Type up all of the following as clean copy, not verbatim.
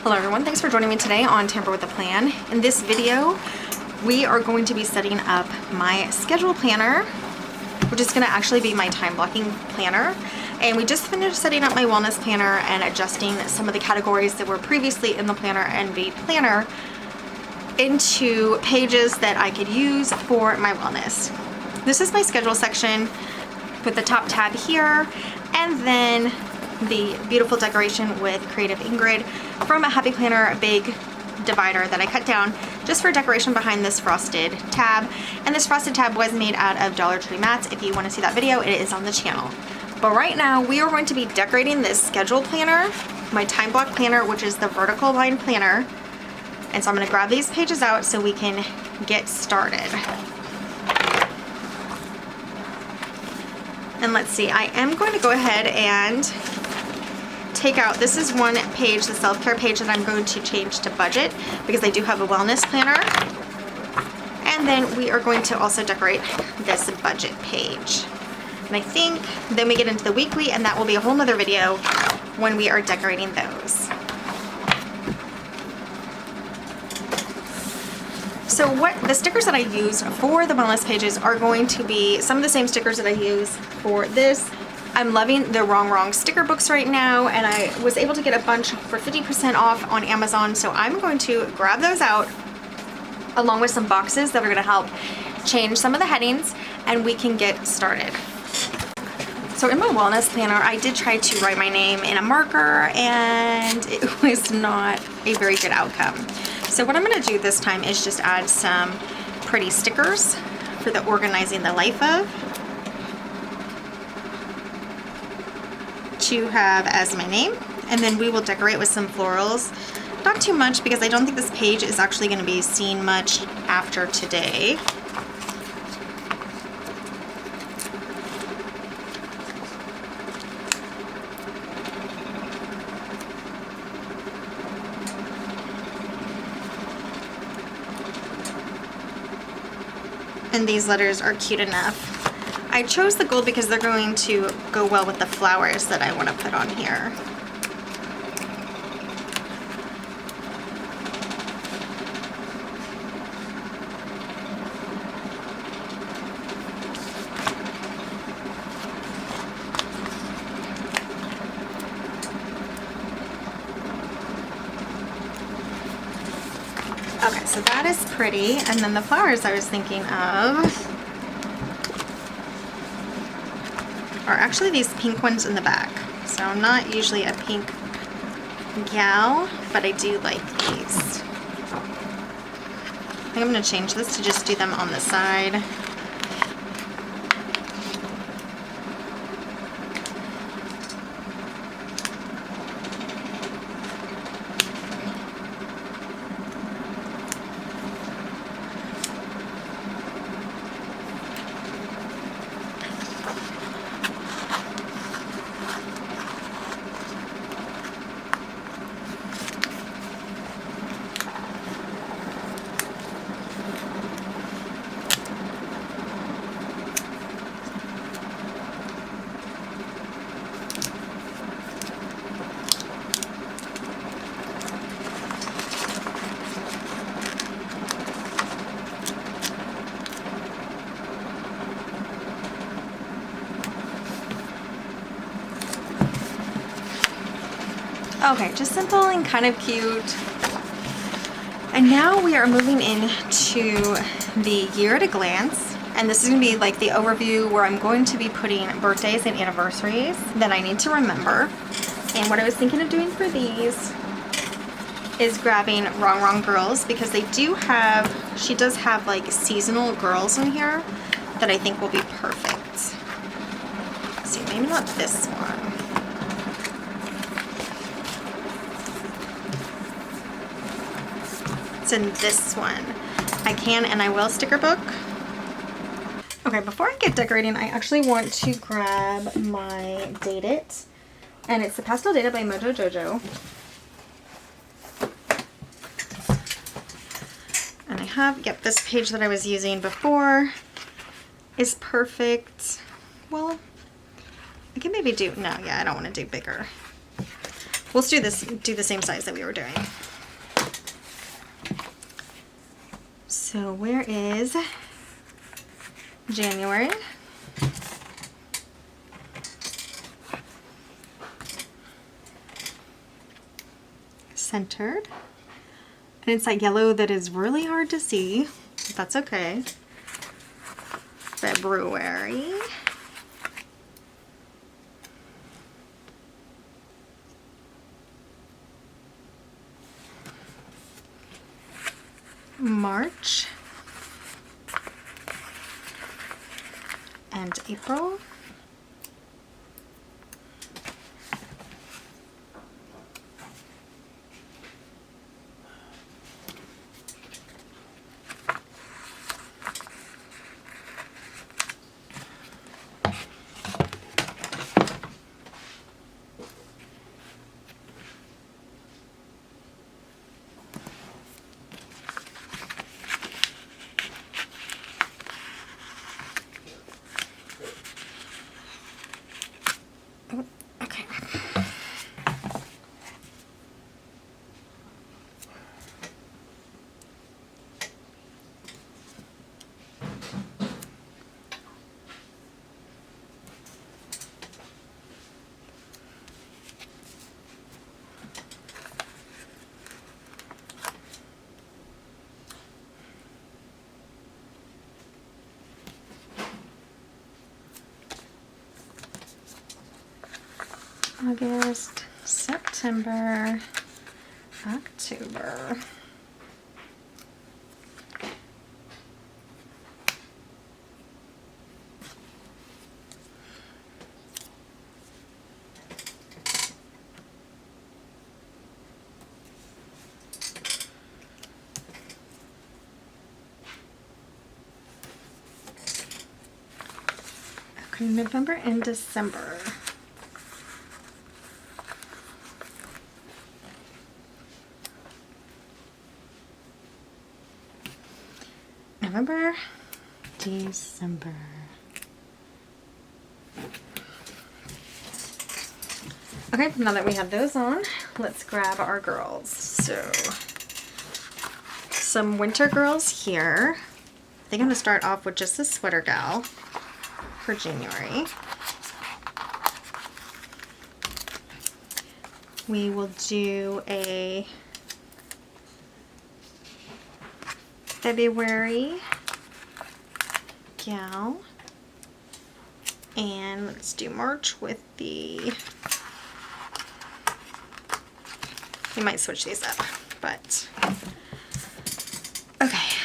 Hello everyone, thanks for joining me today on Tamper with a Plan. In this video, we are going to be setting up my schedule planner, which is going to actually be my time blocking planner. And we just finished setting up my wellness planner and adjusting some of the categories that were previously in the planner and the planner into pages that I could use for my wellness. This is my schedule section with the top tab here, and then the beautiful decoration with Creative Ingrid from a Happy Planner big divider that I cut down just for decoration behind this frosted tab. And this frosted tab was made out of Dollar Tree mats. If you want to see that video, it is on the channel. But right now we are going to be decorating this schedule planner, my time block planner, which is the vertical line planner. And so I'm going to grab these pages out so we can get started. And let's see, I am going to go ahead and take out, this is one page, the self-care page, that I'm going to change to budget because I do have a wellness planner. And then we are going to also decorate this budget page. And I think then we get into the weekly, and that will be a whole nother video when we are decorating those. So what the stickers that I use for the wellness pages are going to be some of the same stickers that I use for this. I'm loving the Wrong sticker books right now, and I was able to get a bunch for 50% off on Amazon, so I'm going to grab those out along with some boxes that are going to help change some of the headings, and we can get started. So in my wellness planner, I did try to write my name in a marker, and it was not a very good outcome. So what I'm going to do this time is just add some pretty stickers for the organizing the life of, to have as my name, and then we will decorate with some florals. Not too much because I don't think this page is actually going to be seen much after today. And these letters are cute enough. I chose the gold because they're going to go well with the flowers that I want to put on here. Okay, so that is pretty. And then the flowers I was thinking of are actually these pink ones in the back. So I'm not usually a pink gal, but I do like these. I think I'm going to change this to just do them on the side. Okay, just simple and kind of cute. And now we are moving into the year at a glance. And this is going to be like the overview where I'm going to be putting birthdays and anniversaries that I need to remember. And what I was thinking of doing for these is grabbing Wrong Girls, because they do have, she does have like seasonal girls in here that I think will be perfect. Let's see, maybe not this one. In this one. I can and I will sticker book. Okay, before I get decorating, I actually want to grab my Date It, and it's the Pastel Data by Mojo Jojo. And I have, yep, this page that I was using before is perfect. Well, I can maybe do, no, yeah, I don't want to do bigger. We'll do the same size that we were doing. So where is January? Centered. And it's that yellow that is really hard to see, but that's okay. February. March. And April. Okay. August, September, October. Okay, November and December. November, December. Okay, now that we have those on, let's grab our girls. So, some winter girls here. I think I'm going to start off with just the sweater gal for January. We will do a February gal, and let's do March with the, you might switch these up, but okay.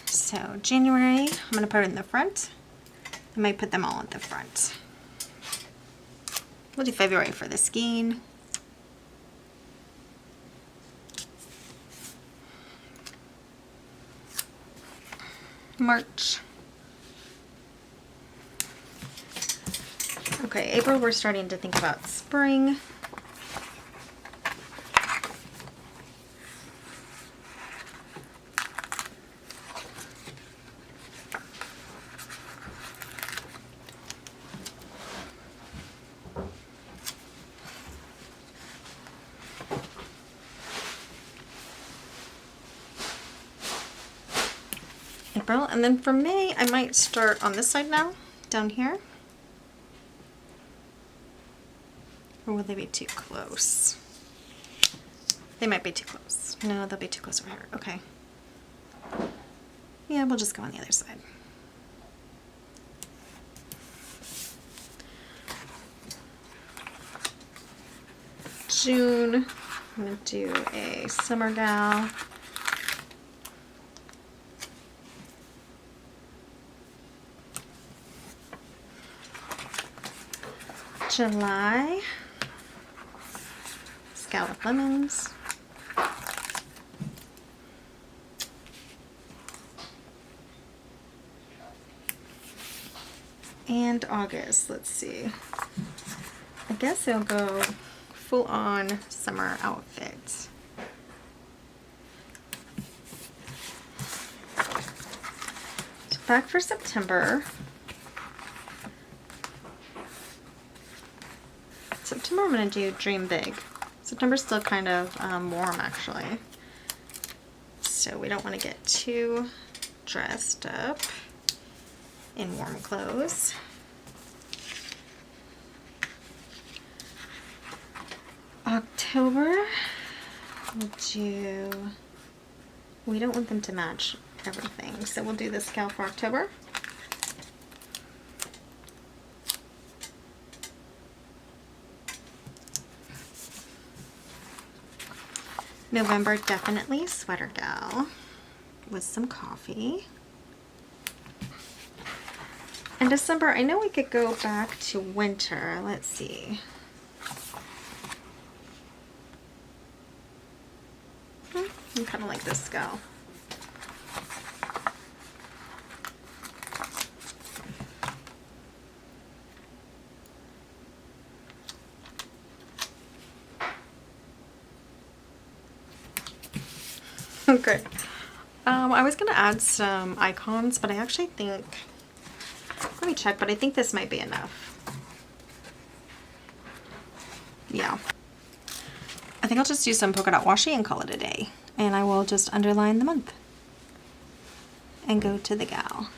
So January, I'm going to put it in the front. I might put them all at the front. We'll do February for the skiing. March. Okay, April, we're starting to think about spring. April, and then for May, I might start on this side now, down here. Or will they be too close? They might be too close. No, they'll be too close over here. Okay. Yeah, we'll just go on the other side. June, I'm going to do a summer gal. July, scallop lemons. And August, let's see. I guess I'll go full on summer outfit. So back for September. September I'm going to do Dream Big. September's still kind of warm actually. So we don't want to get too dressed up in warm clothes. October, we don't want them to match everything, so we'll do this gal for October. November, definitely sweater gal with some coffee. And December, I know we could go back to winter. Let's see. I kind of like this gal. Okay. I was gonna add some icons, but I actually think, let me check, but I think this might be enough. Yeah. I think I'll just do some polka dot washi and call it a day. And I will just underline the month and go to the gal.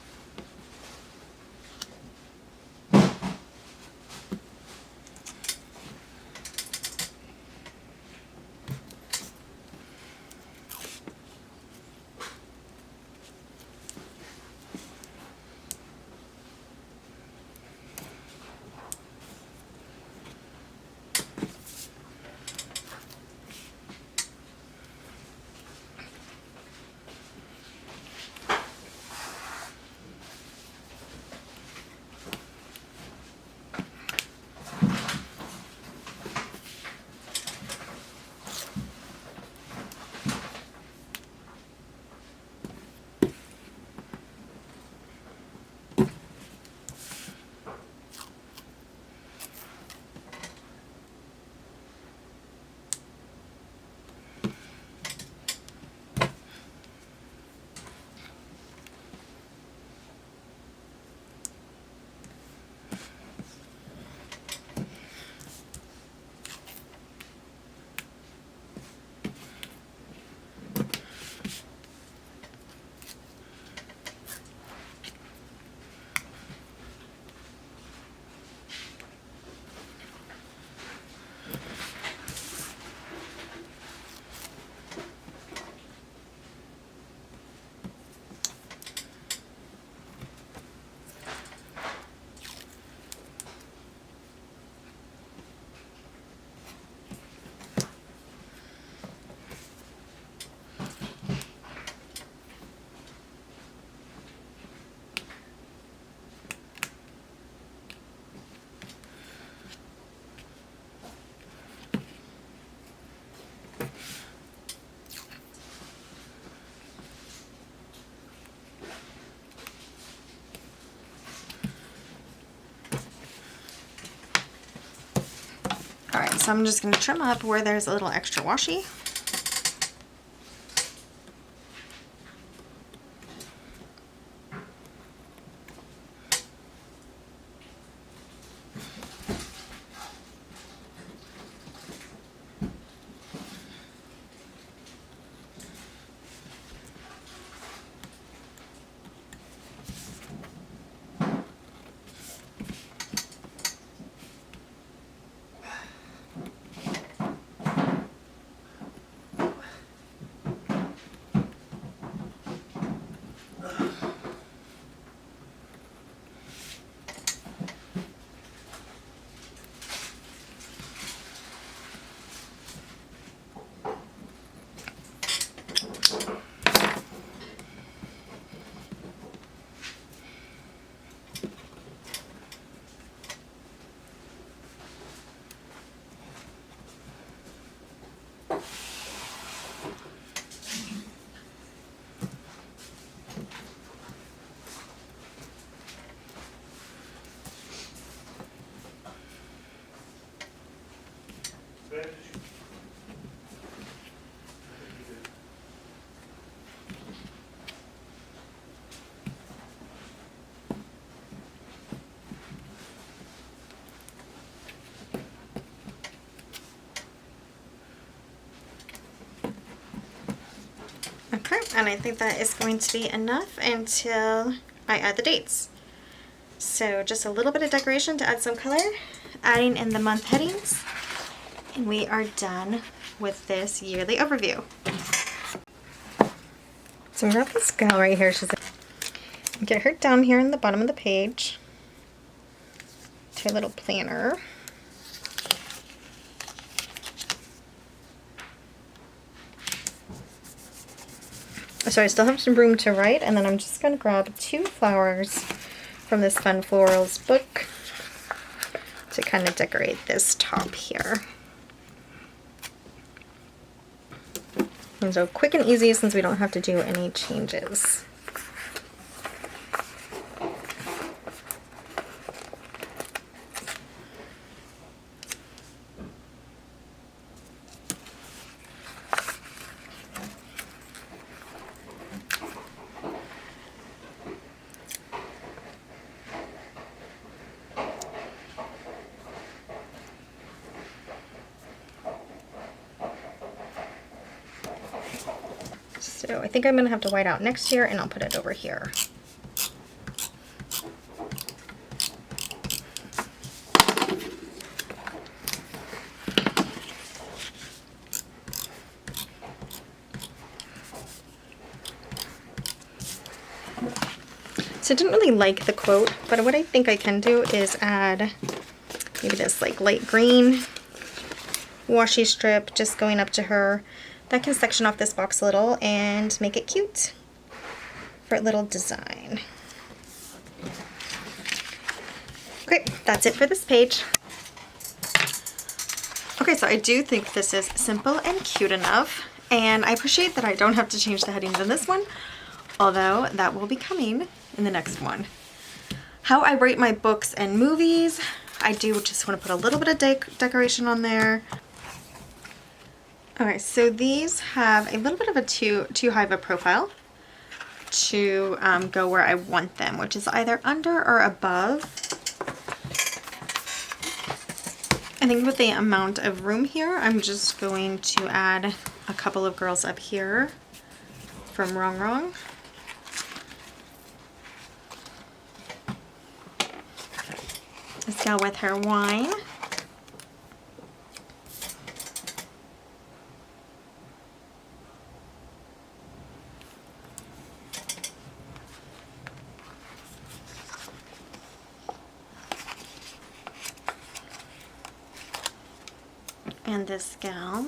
Alright, so I'm just going to trim up where there's a little extra washi. Okay, and I think that is going to be enough until I add the dates. So just a little bit of decoration to add some color, adding in the month headings, and we are done with this yearly overview. So I'm gonna have this gal right here. She's get her down here in the bottom of the page to a little planner. So I still have some room to write, and then I'm just going to grab 2 flowers from this Fun Florals book to kind of decorate this top here. And so quick and easy since we don't have to do any changes. So I think I'm going to have to white out next year, and I'll put it over here. So I didn't really like the quote, but what I think I can do is add maybe this like light green washi strip just going up to her. That can section off this box a little and make it cute for a little design. Okay, that's it for this page. Okay, so I do think this is simple and cute enough, and I appreciate that I don't have to change the headings in this one, although that will be coming in the next one. How I rate my books and movies, I do just want to put a little bit of decoration on there. Alright, so these have a little bit of a too high of a profile to go where I want them, which is either under or above. I think with the amount of room here, I'm just going to add a couple of girls up here from Wrong Wrong. This gal with her wine. And this gal.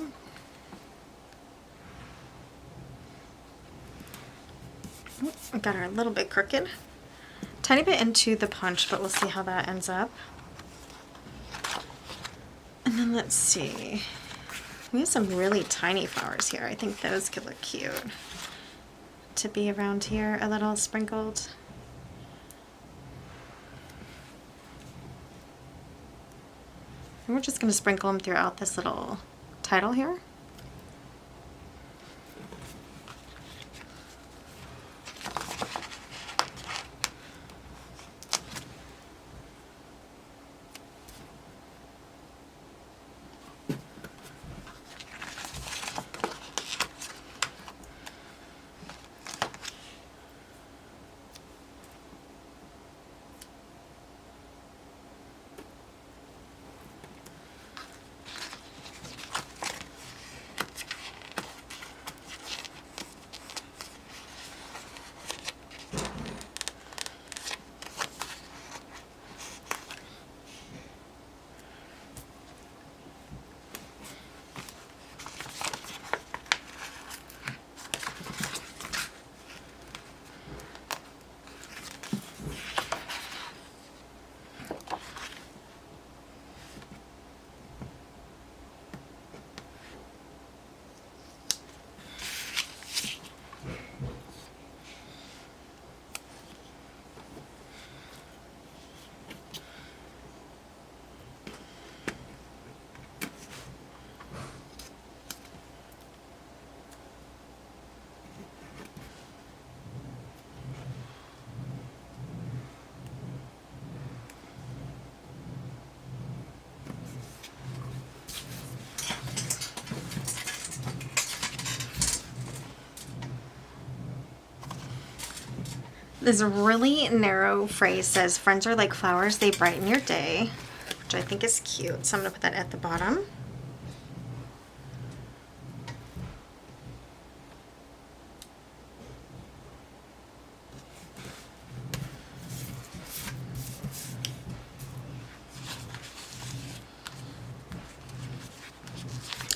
Oh, I got her a little bit crooked. Tiny bit into the punch, but we'll see how that ends up. And then let's see. We have some really tiny flowers here. I think those could look cute to be around here, a little sprinkled. And we're just going to sprinkle them throughout this little title here. This really narrow phrase says, friends are like flowers, they brighten your day, which I think is cute. So I'm going to put that at the bottom.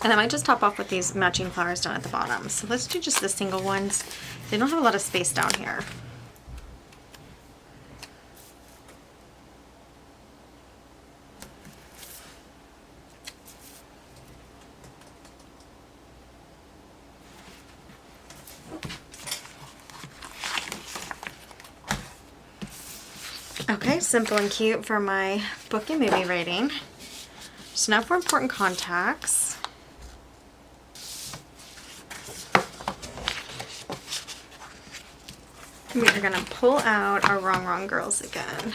And I might just top off with these matching flowers down at the bottom. So let's do just the single ones. They don't have a lot of space down here. Okay, simple and cute for my book and movie rating. So now for important contacts. We are gonna pull out our Wrong Girls again.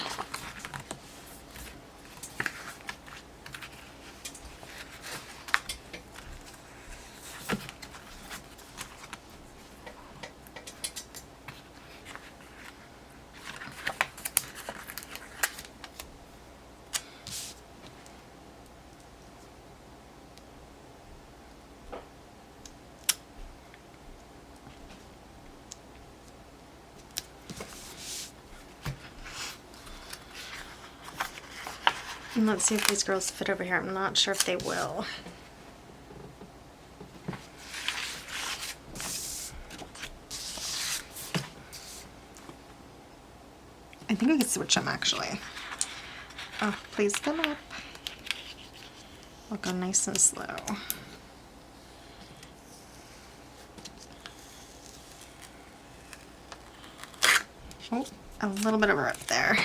And let's see if these girls fit over here. I'm not sure if they will. I think we could switch them actually. Oh, please fill up. I'll go nice and slow. Oh, a little bit of a rip there.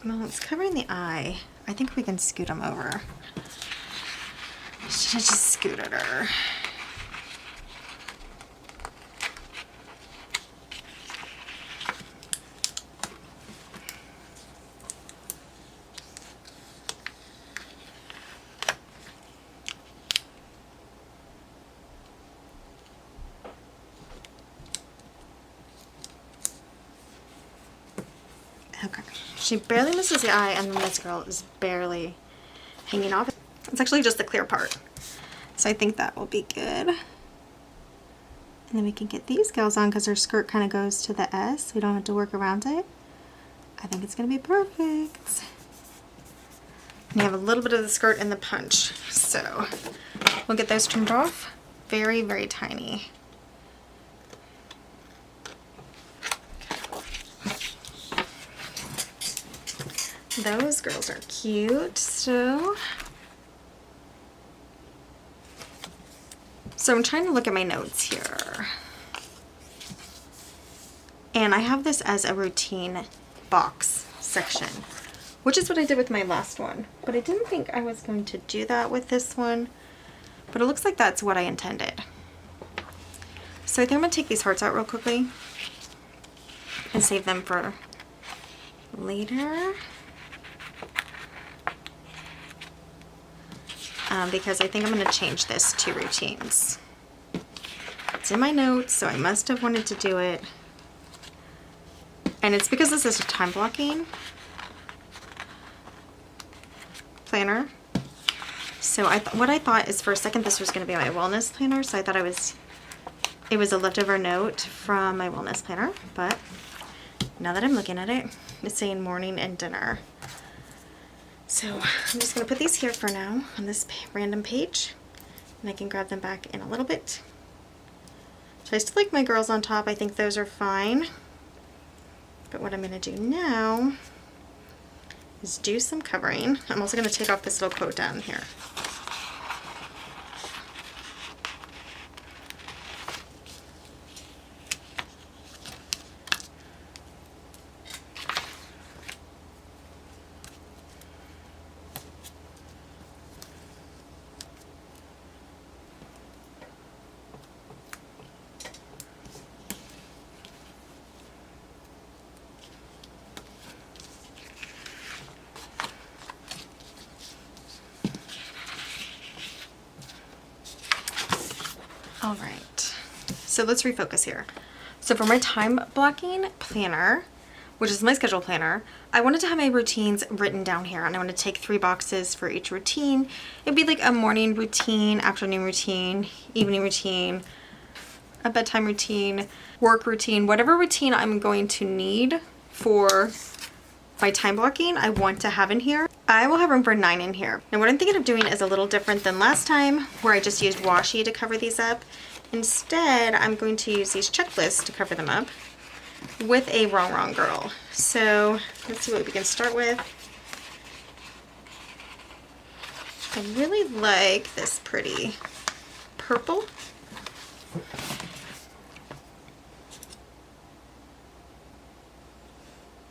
Well, it's covering the eye. I think we can scoot them over. Should have just scooted her. Okay, she barely misses the eye, and then this girl is barely hanging off. It's actually just the clear part. So I think that will be good. And then we can get these girls on because her skirt kind of goes to the S. We don't have to work around it. I think it's going to be perfect. And you have a little bit of the skirt in the punch. So we'll get those trimmed off. Very, very tiny. Those girls are cute. So I'm trying to look at my notes here. And I have this as a routine box section, which is what I did with my last one. But I didn't think I was going to do that with this one. But it looks like that's what I intended. So I think I'm going to take these hearts out real quickly and save them for later. Because I think I'm going to change this to routines. It's in my notes, so I must have wanted to do it. And it's because this is a time blocking planner. So what I thought is for a second this was going to be my wellness planner, so I thought it was a leftover note from my wellness planner. But now that I'm looking at it, it's saying morning and dinner. So I'm just going to put these here for now on this random page, and I can grab them back in a little bit. So I still like my girls on top. I think those are fine. But what I'm going to do now is do some covering. I'm also going to take off this little quote down here. All right, so let's refocus here. So for my time blocking planner, which is my schedule planner, I wanted to have my routines written down here, and I want to take 3 boxes for each routine. It'd be like a morning routine, afternoon routine, evening routine, a bedtime routine, work routine, whatever routine I'm going to need for my time blocking, I want to have in here. I will have room for 9 in here. Now what I'm thinking of doing is a little different than last time where I just used washi to cover these up. Instead, I'm going to use these checklists to cover them up with a wrong girl. So let's see what we can start with. I really like this pretty purple.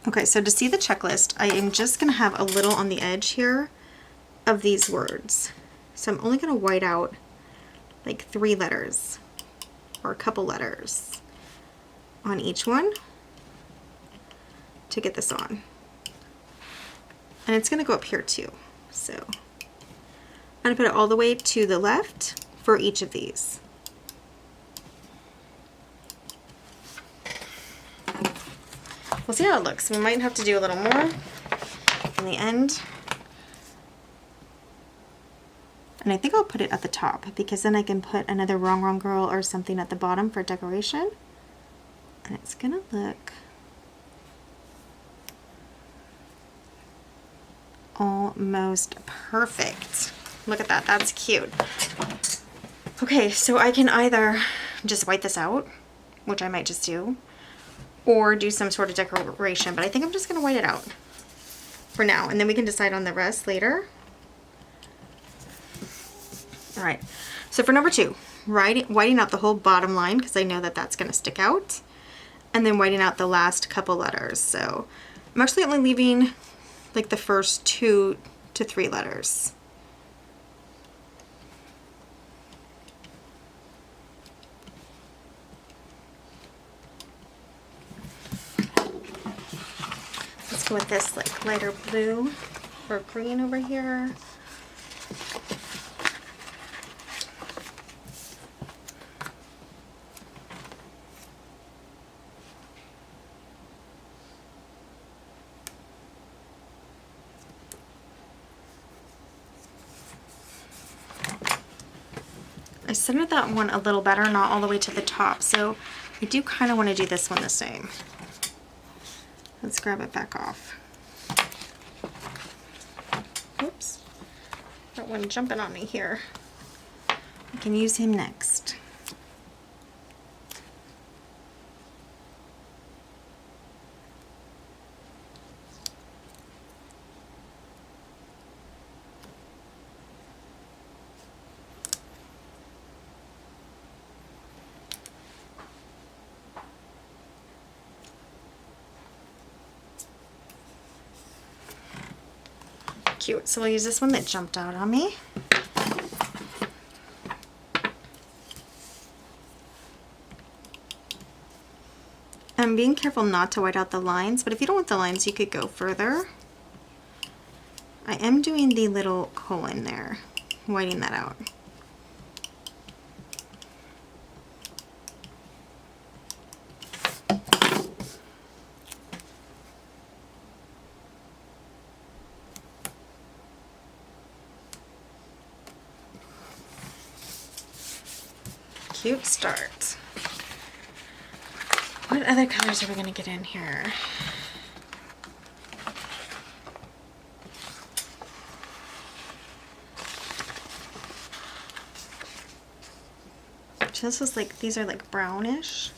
Okay, so to see the checklist, I am just going to have a little on the edge here of these words. So I'm only going to white out like 3 letters or a couple letters on each one to get this on. And it's going to go up here too. So I'm going to put it all the way to the left for each of these. We'll see how it looks. We might have to do a little more in the end. And I think I'll put it at the top because then I can put another wrong girl or something at the bottom for decoration. And it's gonna look almost perfect. Look at that, that's cute. Okay, so I can either just white this out, which I might just do, or do some sort of decoration, but I think I'm just gonna white it out for now, and then we can decide on the rest later. All right, so for number 2, whiting out the whole bottom line because I know that that's gonna stick out, and then whiting out the last couple letters. So I'm actually only leaving like the first 2 to 3 letters. Let's go with this like lighter blue or green over here. I centered that one a little better, not all the way to the top, so I do kind of want to do this one the same. Let's grab it back off. Oops, that one jumping on me here. I can use him next. Cute. So we'll use this one that jumped out on me. I'm being careful not to white out the lines, but if you don't want the lines, you could go further. I am doing the little colon there, whiting that out. Cute start. What other colors are we going to get in here? So this is like, these are like brownish.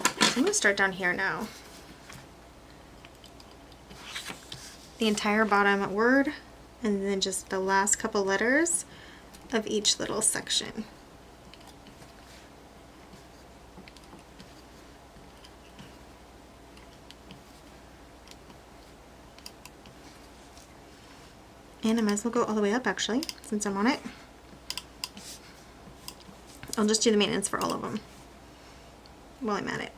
So I'm going to start down here now. The entire bottom word and then just the last couple letters of each little section. And I might as well go all the way up actually, since I'm on it. I'll just do the maintenance for all of them while I'm at it.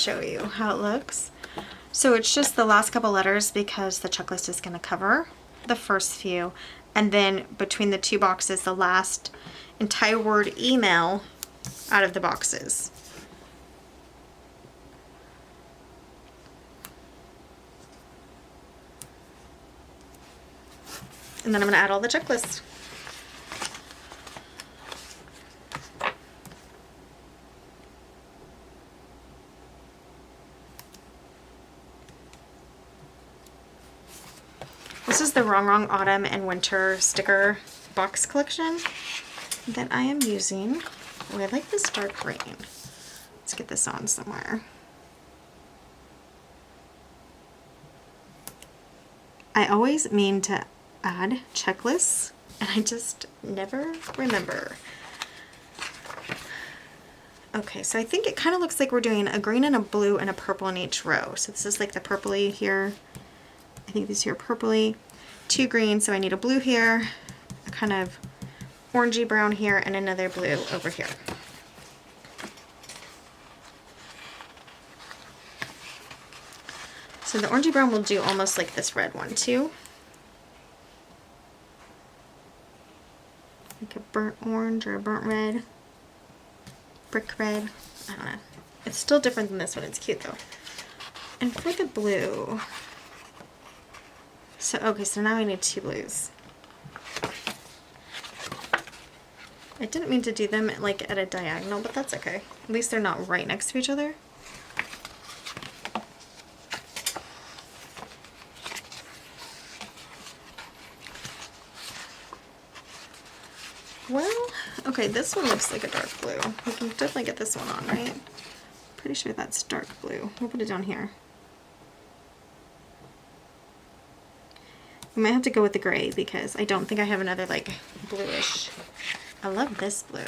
show you how it looks. So it's just the last couple letters because the checklist is going to cover the first few. And then between the two boxes, the last entire word email out of the boxes. And then I'm going to add all the checklists. This is the Wrong Wrong Autumn and Winter sticker box collection that I am using. Oh, I like this dark green. Let's get this on somewhere. I always mean to add checklists and I just never remember. Okay, so I think it kind of looks like we're doing a green and a blue and a purple in each row. So this is like the purpley here. I think these here are purpley. 2 green, so I need a blue here, a kind of orangey brown here, and another blue over here. So the orangey brown will do almost like this red one too. Like a burnt orange or a burnt red, brick red, I don't know. It's still different than this one, it's cute though. And for the blue, so okay, so now I need 2 blues. I didn't mean to do them like at a diagonal, but that's okay. At least they're not right next to each other. Well, okay, this one looks like a dark blue. We can definitely get this one on, right? Pretty sure that's dark blue. We'll put it down here. We might have to go with the gray because I don't think I have another like bluish. I love this blue.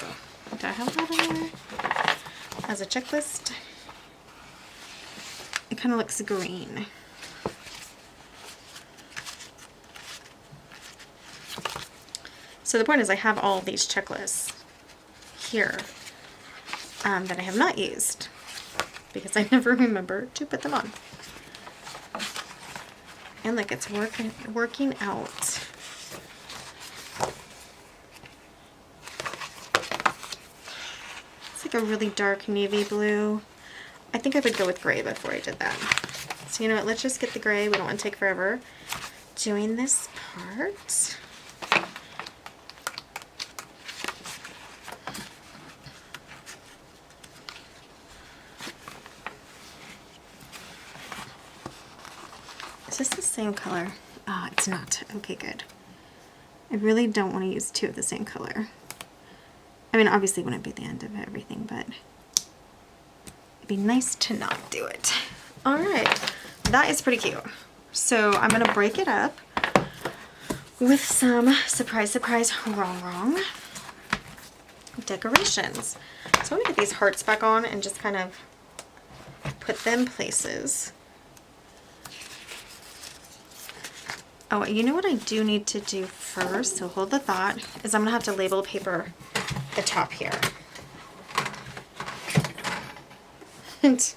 Do I have that anywhere? As a checklist. It kind of looks green. So the point is I have all of these checklists here that I have not used because I never remember to put them on. And like it's working out. It's like a really dark navy blue. I think I would go with gray before I did that. So you know what, let's just get the gray. We don't want to take forever doing this part. Is this the same color? Ah, it's not. Okay, good. I really don't want to use 2 of the same color. I mean, obviously it wouldn't be the end of everything, but it'd be nice to not do it. All right, that is pretty cute. So I'm gonna break it up with some surprise, surprise, wrong, wrong decorations. So I'm gonna get these hearts back on and just kind of put them places. Oh, you know what I do need to do first, so hold the thought, is I'm going to have to label paper the top here. And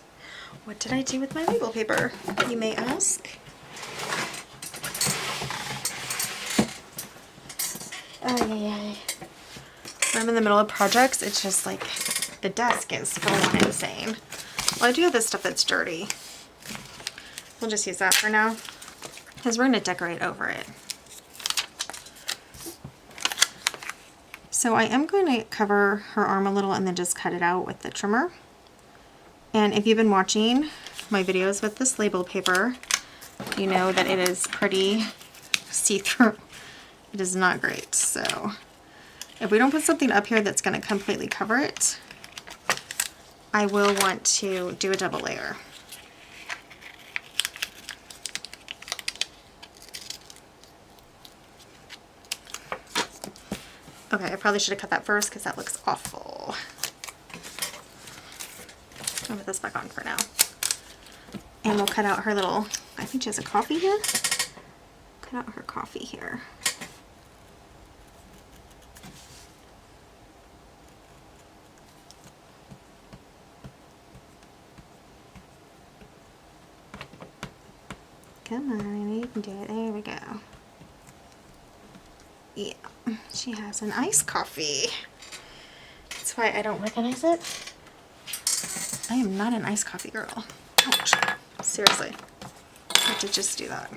what did I do with my label paper, you may ask? When I'm in the middle of projects, it's just like the desk is going insane. Well, I do have this stuff that's dirty. We'll just use that for now, because we're going to decorate over it. So I am going to cover her arm a little and then just cut it out with the trimmer. And if you've been watching my videos with this label paper, you know that it is pretty see-through. It is not great. So if we don't put something up here that's going to completely cover it, I will want to do a double layer. Okay, I probably should have cut that first because that looks awful. I'll put this back on for now. And we'll cut out her little, I think she has a coffee here. Cut out her coffee here. Come on, I know you can do it. There we go. Yeah, she has an iced coffee. That's why I don't recognize it. I am not an iced coffee girl. Ouch. Seriously. I have to just do that.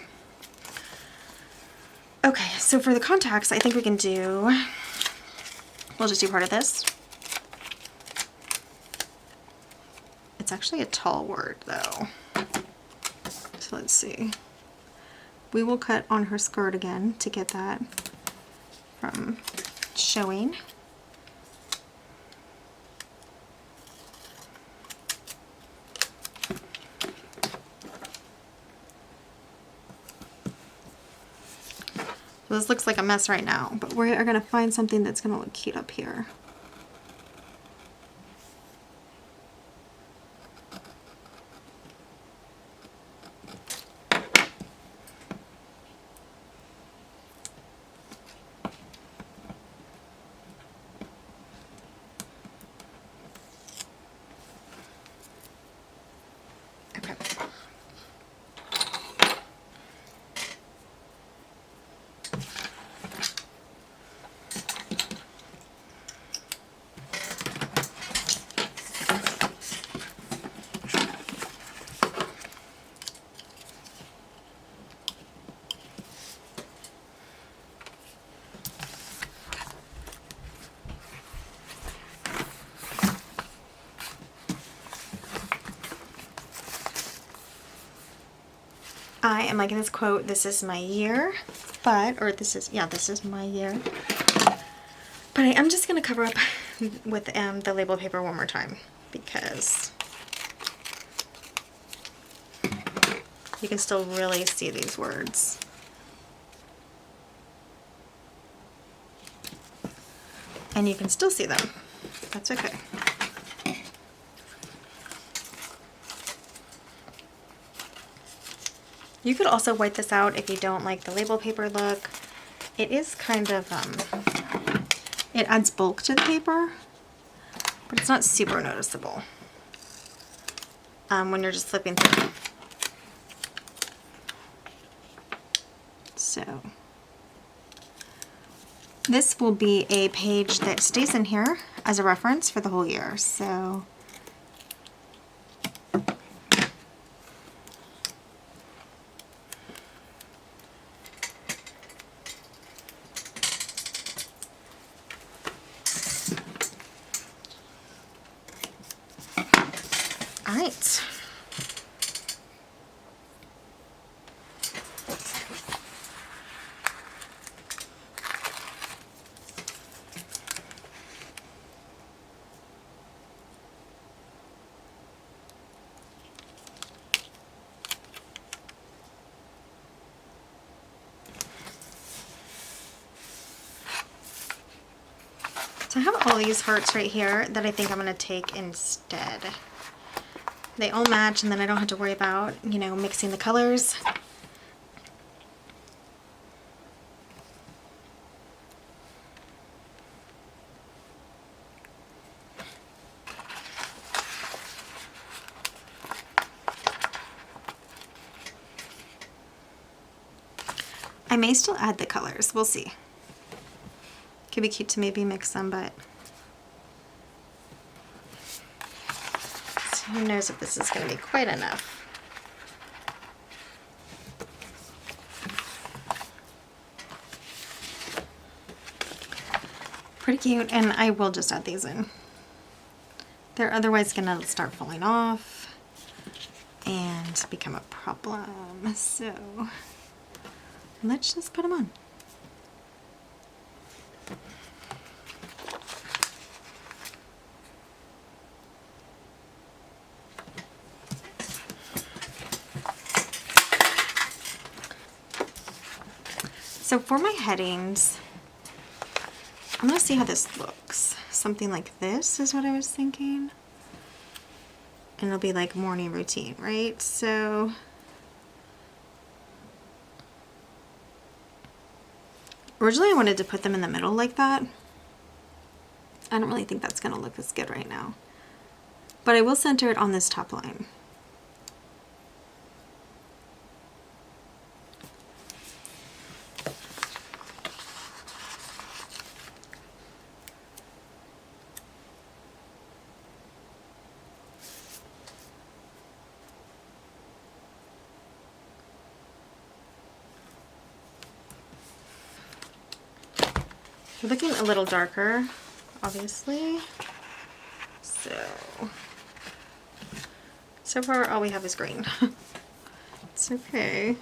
Okay, so for the contacts, I think we can do, we'll just do part of this. It's actually a tall word though. So let's see. We will cut on her skirt again to get that from showing. So this looks like a mess right now, but we are gonna find something that's gonna look cute up here. Okay. I am liking this quote, this is my year, this is my year. But I am just going to cover up with the label paper one more time because you can still really see these words. And you can still see them. That's okay. You could also white this out if you don't like the label paper look. It is kind of, it adds bulk to the paper, but it's not super noticeable when you're just flipping through. So this will be a page that stays in here as a reference for the whole year. So all right. So I have all these hearts right here that I think I'm going to take instead. They all match and then I don't have to worry about, you know, mixing the colors. I may still add the colors, we'll see. Could be cute to maybe mix them, but so who knows if this is going to be quite enough. Pretty cute, and I will just add these in. They're otherwise going to start falling off and become a problem, so let's just put them on. So for my headings, I'm going to see how this looks. Something like this is what I was thinking. And it'll be like morning routine, right? So originally I wanted to put them in the middle like that. I don't really think that's going to look as good right now. But I will center it on this top line. We're looking a little darker, obviously. So far all we have is green. It's okay.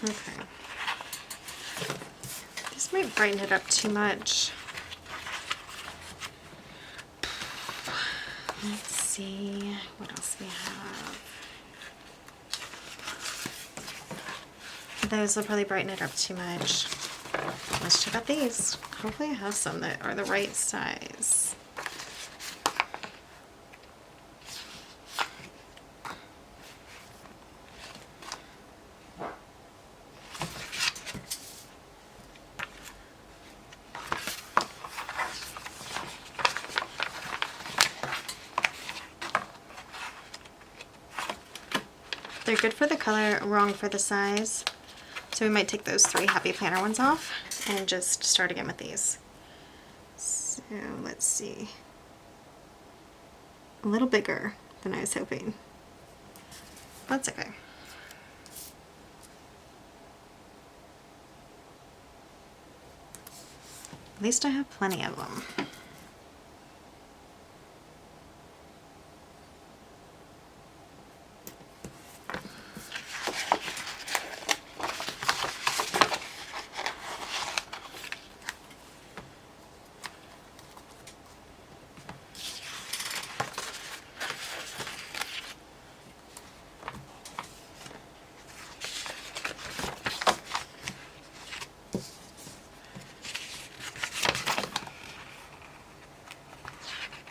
Okay. This might brighten it up too much. Let's see what else we have. Those will probably brighten it up too much. Let's check out these. Hopefully I have some that are the right size. They're good for the color, wrong for the size. So we might take those 3 Happy Planner ones off and just start again with these. So let's see. A little bigger than I was hoping. That's okay. At least I have plenty of them.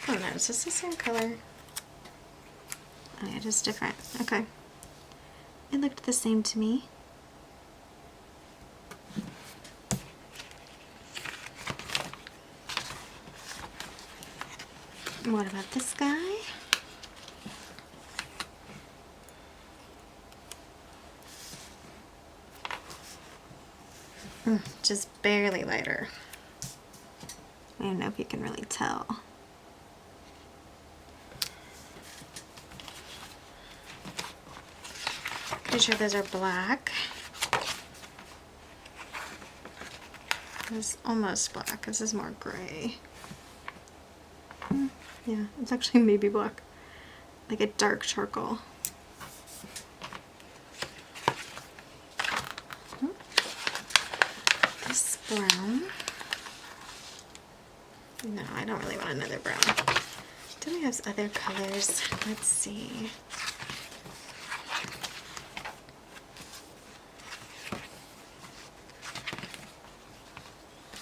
Oh no, is this the same color? Oh, it is different. Okay. It looked the same to me. What about this guy? Just barely lighter. I don't know if you can really tell. Pretty sure those are black. This is almost black. This is more gray. Yeah, it's actually maybe black. Like a dark charcoal. This brown. No, I don't really want another brown. Do we have other colors? Let's see.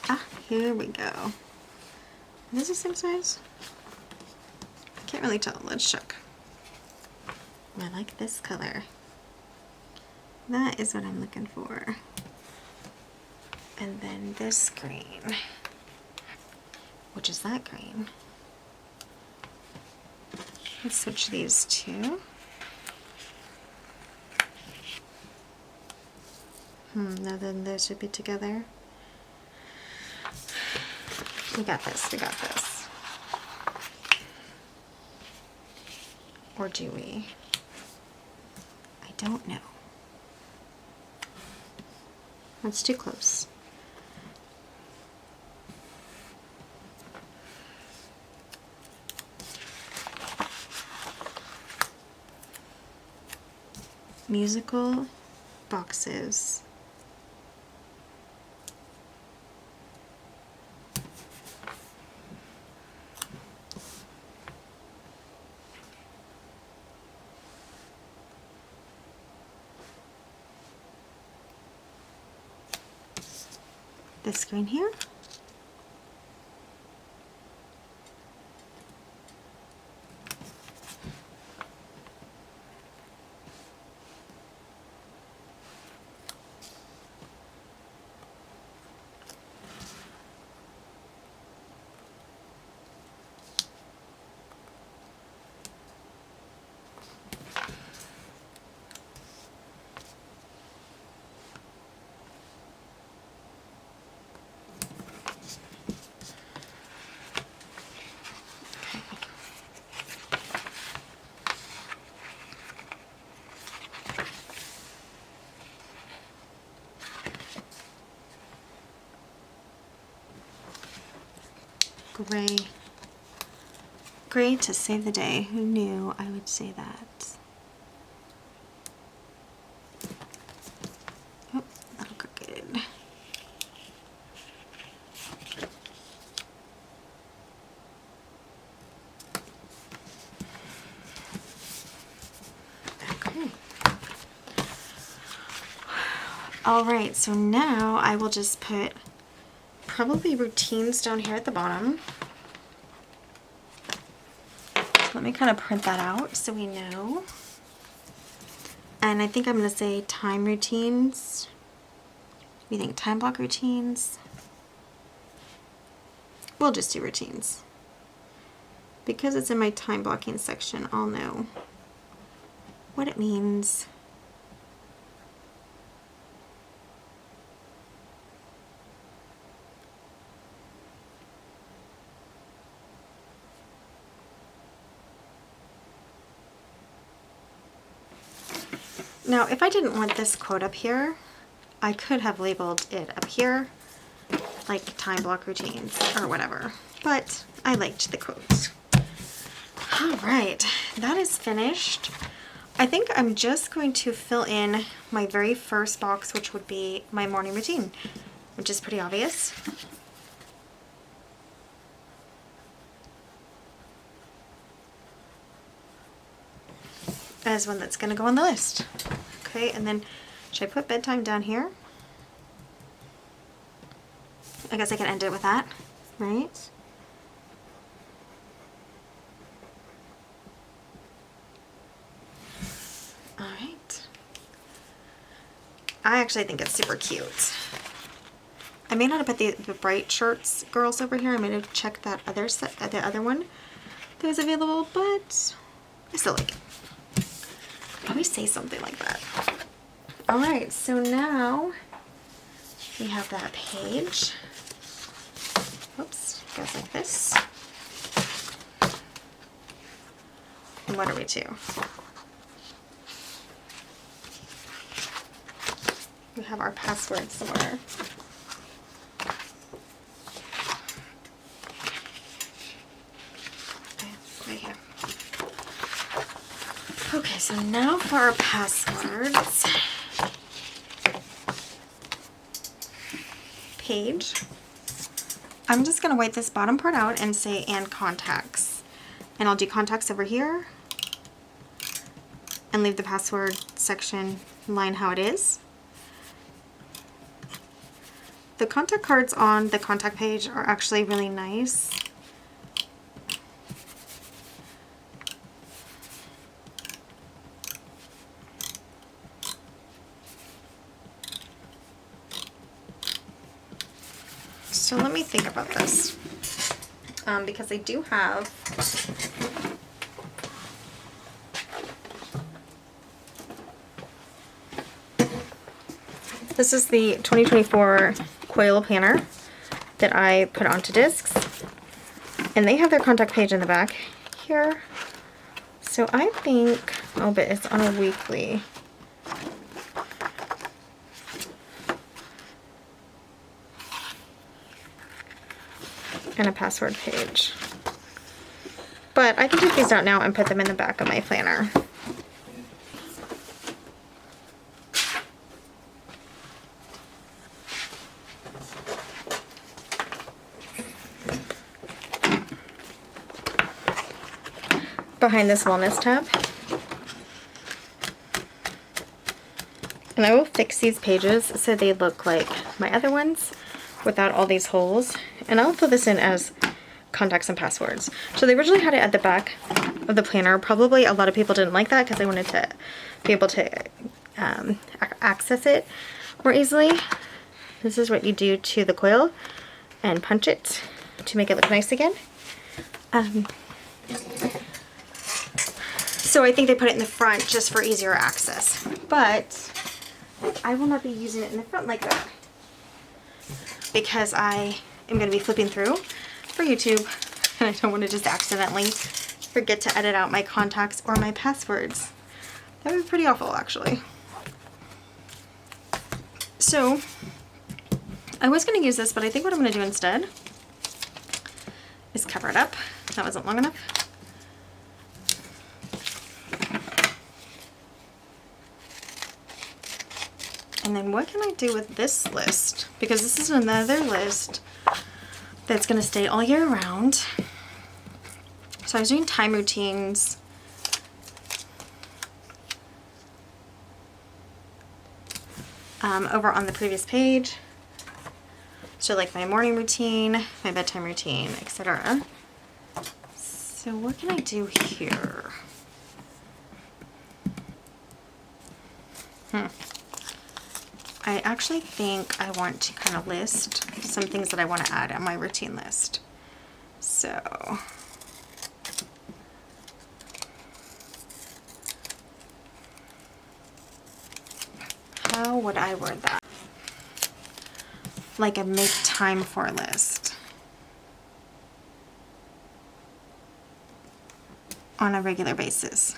Ah, here we go. Are these the same size? Can't really tell. Let's check. I like this color. That is what I'm looking for. And then this green. Which is that green? Let's switch these two. No, then those should be together. We got this, we got this. Or do we? I don't know. That's too close. Musical boxes. This screen here. gray. Gray to save the day. Who knew I would say that? Oh, a little crooked. Okay. All right, so now I will just put probably routines down here at the bottom. Let me kind of print that out so we know. And I think I'm going to say time routines. We think time block routines. We'll just do routines. Because it's in my time blocking section, I'll know what it means. Now, if I didn't want this quote up here, I could have labeled it up here, like time block routines or whatever, but I liked the quote. All right, that is finished. I think I'm just going to fill in my very first box, which would be my morning routine, which is pretty obvious. As one that's going to go on the list. Okay, and then should I put bedtime down here? I guess I can end it with that, right? All right. I actually think it's super cute. I may not have put the bright shirts girls over here. I may have checked that other set, the other one that was available, but I still like it. Always say something like that. All right, so now we have that page. Oops, goes like this. And what are we to? We have our password somewhere. Okay, right here. Okay, so now for our passwords. Page. I'm just going to white this bottom part out and say and contacts. And I'll do contacts over here and leave the password section line how it is. The contact cards on the contact page are actually really nice. So let me think about this, because I do have this is the 2024 coil planner that I put onto discs, and they have their contact page in the back here. So I think, oh, but it's on a weekly. And a password page. But I can take these out now and put them in the back of my planner. Behind this wellness tab. And I will fix these pages so they look like my other ones without all these holes. And I'll fill this in as contacts and passwords. So they originally had it at the back of the planner. Probably a lot of people didn't like that because they wanted to be able to access it more easily. This is what you do to the coil and punch it to make it look nice again. So I think they put it in the front just for easier access. But I will not be using it in the front like that, because I am going to be flipping through for YouTube, and I don't want to just accidentally forget to edit out my contacts or my passwords. That would be pretty awful, actually. So I was going to use this, but I think what I'm going to do instead is cover it up. That wasn't long enough. And then what can I do with this list? Because this is another list that's going to stay all year round. So I was doing time routines. Over on the previous page. So like my morning routine, my bedtime routine, etc. So what can I do here? I actually think I want to kind of list some things that I want to add on my routine list. So how would I word that? Like a make time for list on a regular basis.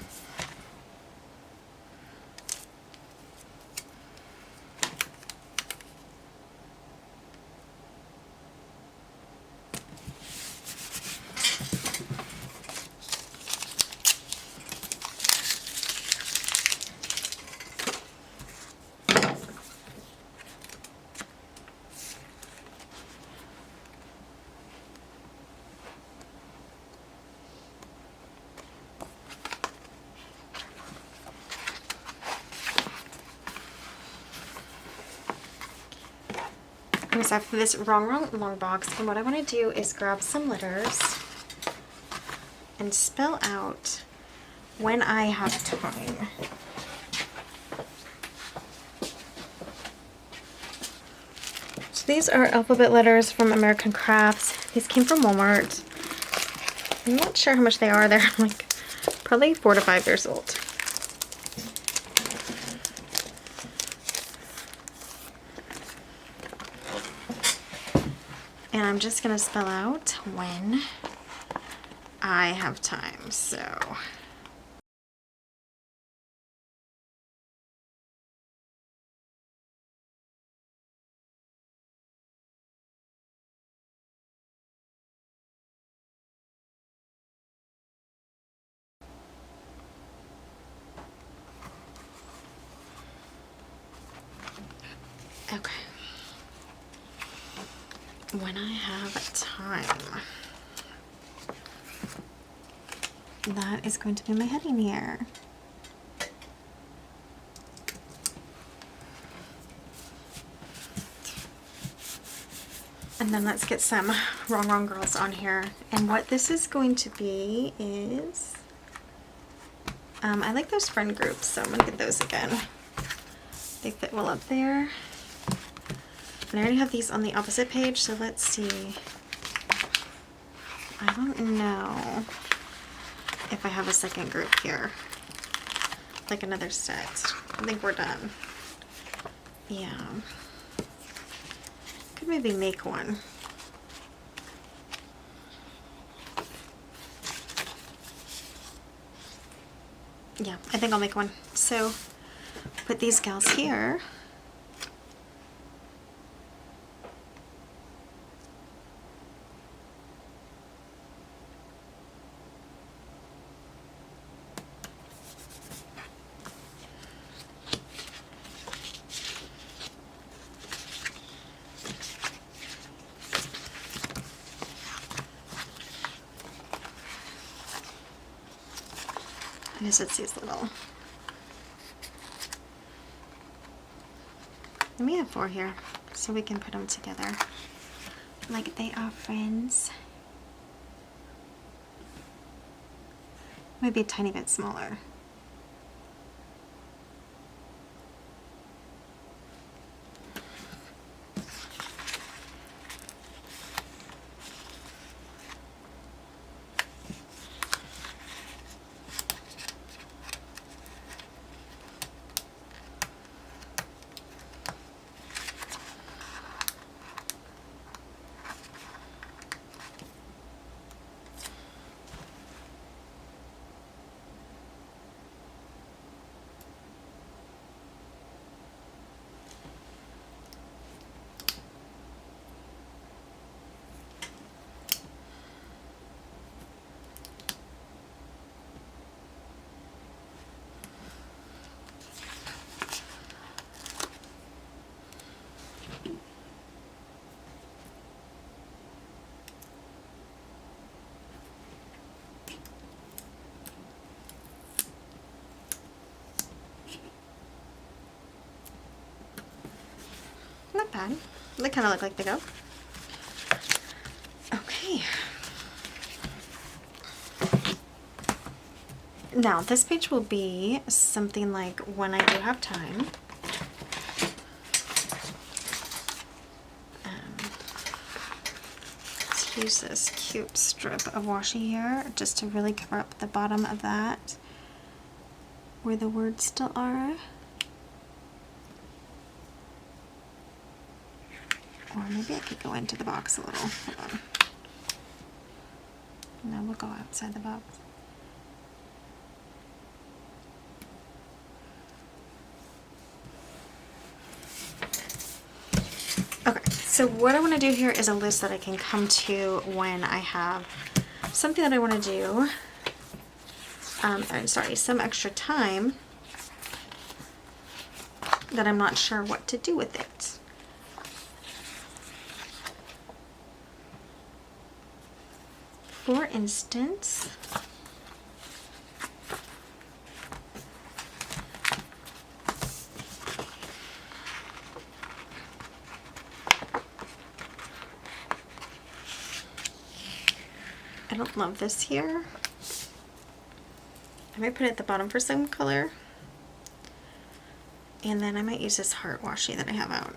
So I have this long box, and what I want to do is grab some letters and spell out when I have time. So these are alphabet letters from American Crafts. These came from Walmart. I'm not sure how much they are. They're like probably 4 to 5 years old. And I'm just going to spell out when I have time. So okay. When I have time. That is going to be my heading here. And then let's get some wrong girls on here. And what this is going to be is, I like those friend groups, so I'm gonna get those again. They fit well up there. And I already have these on the opposite page, so let's see. I don't know if I have a second group here. Like another set. I think we're done. Yeah. Could maybe make one. Yeah, I think I'll make one. So put these gals here. I guess it's these little. And we have 4 here, so we can put them together like they are friends. Maybe a tiny bit smaller. bad. They kind of look like they go. Okay. Now, this page will be something like when I do have time. Let's use this cute strip of washi here just to really cover up the bottom of that where the words still are. Or maybe I could go into the box a little. Hold on. No, we'll go outside the box. Okay, so what I want to do here is a list that I can come to when I have something that I want to do. I'm sorry, some extra time that I'm not sure what to do with it. For instance, I don't love this here. I might put it at the bottom for some color. And then I might use this heart washi that I have out.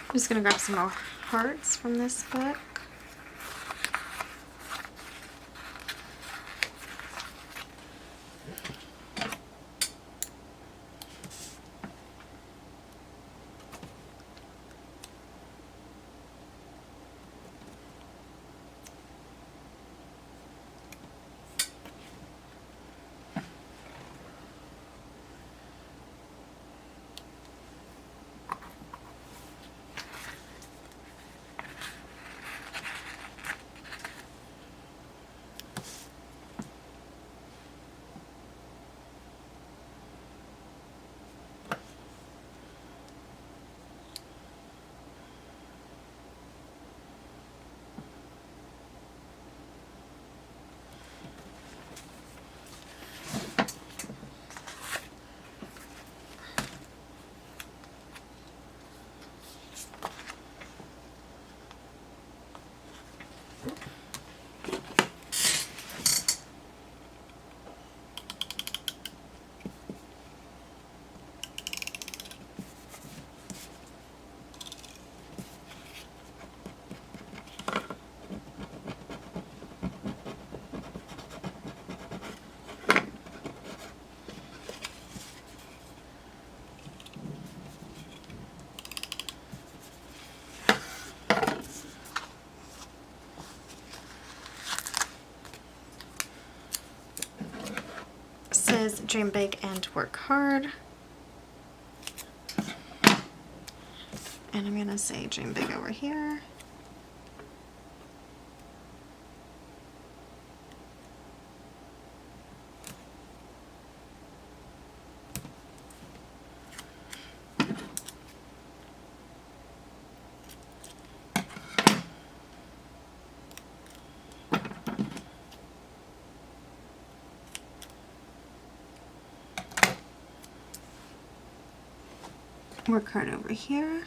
I'm just going to grab some more hearts from this book. Says dream big and work hard. And I'm going to say dream big over here. work hard over here.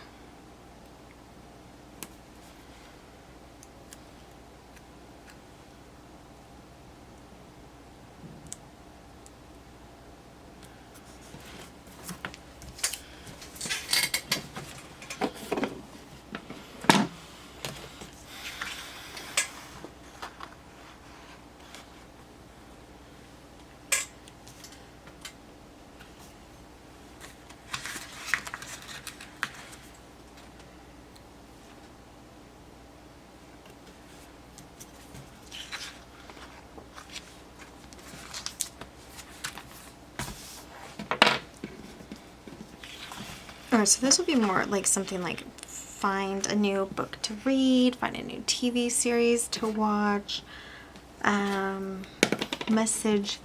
Alright, so this will be more like something like find a new book to read, find a new TV series to watch, message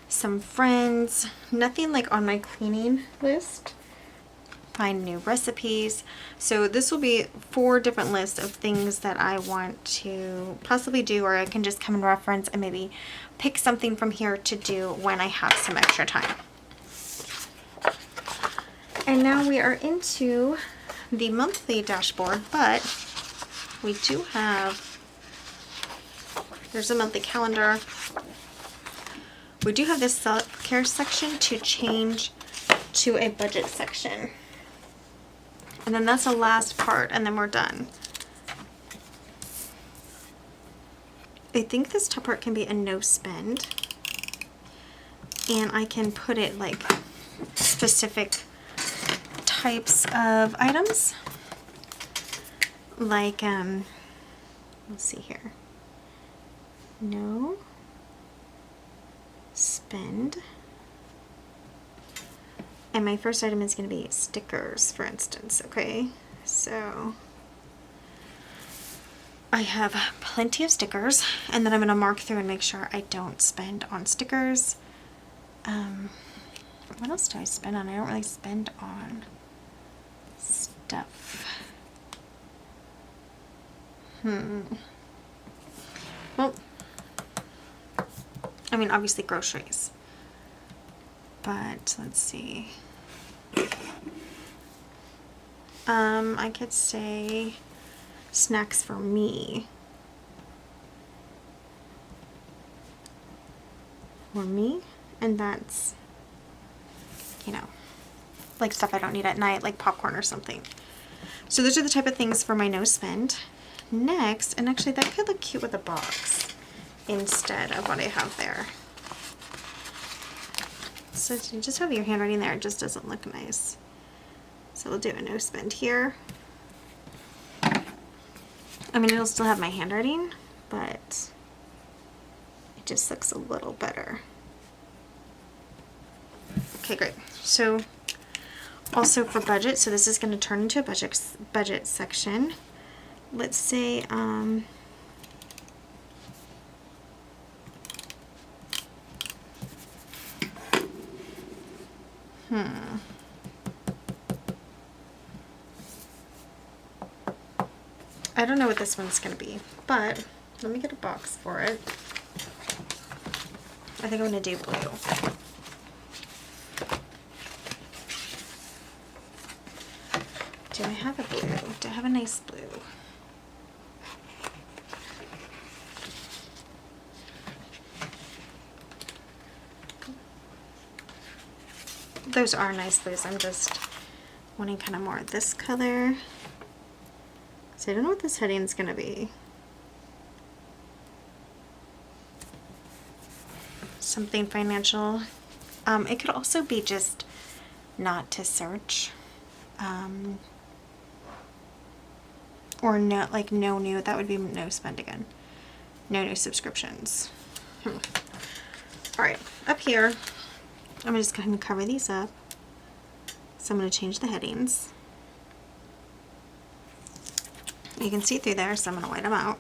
some friends, nothing like on my cleaning list, find new recipes. So this will be 4 different lists of things that I want to possibly do, or I can just come and reference and maybe pick something from here to do when I have some extra time. And now we are into the monthly dashboard, but we do have, there's a monthly calendar. We do have this self-care section to change to a budget section. And then that's the last part, and then we're done. I think this top part can be a no spend. And I can put it like specific types of items, like let's see here, no spend, and my first item is going to be stickers, for instance. Okay, so I have plenty of stickers, and then I'm going to mark through and make sure I don't spend on stickers. What else do I spend on? I don't really spend on stuff. Well, I mean, obviously groceries. But let's see. I could say snacks for me. For me, and that's, you know, like stuff I don't need at night, like popcorn or something. So those are the type of things for my no spend. Next, and actually that could look cute with a box instead of what I have there. So you just have your handwriting there, it just doesn't look nice. So we'll do a no spend here. I mean, it'll still have my handwriting, but it just looks a little better. Okay, great. So also for budget, so this is going to turn into a budget section. Let's say I don't know what this one's going to be, but let me get a box for it. I think I'm going to do blue. Do I have a blue? Do I have a nice blue? Those are nice blues. I'm just wanting kind of more of this color. So I don't know what this heading's going to be. Something financial. It could also be just not to search. Or no, like no new, that would be no spend again. No new subscriptions. Alright, up here, I'm just going to cover these up. So I'm going to change the headings. You can see through there, so I'm going to white them out.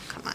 Come on.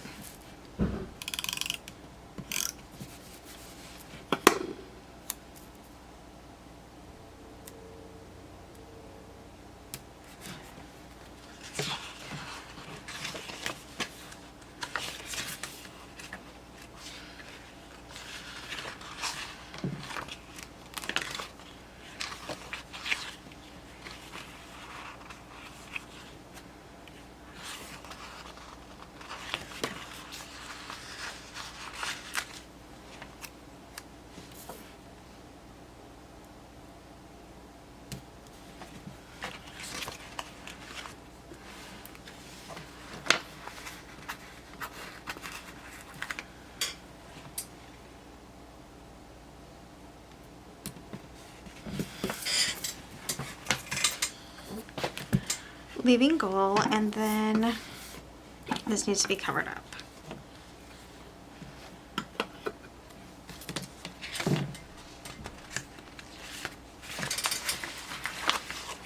leaving goal, and then this needs to be covered up.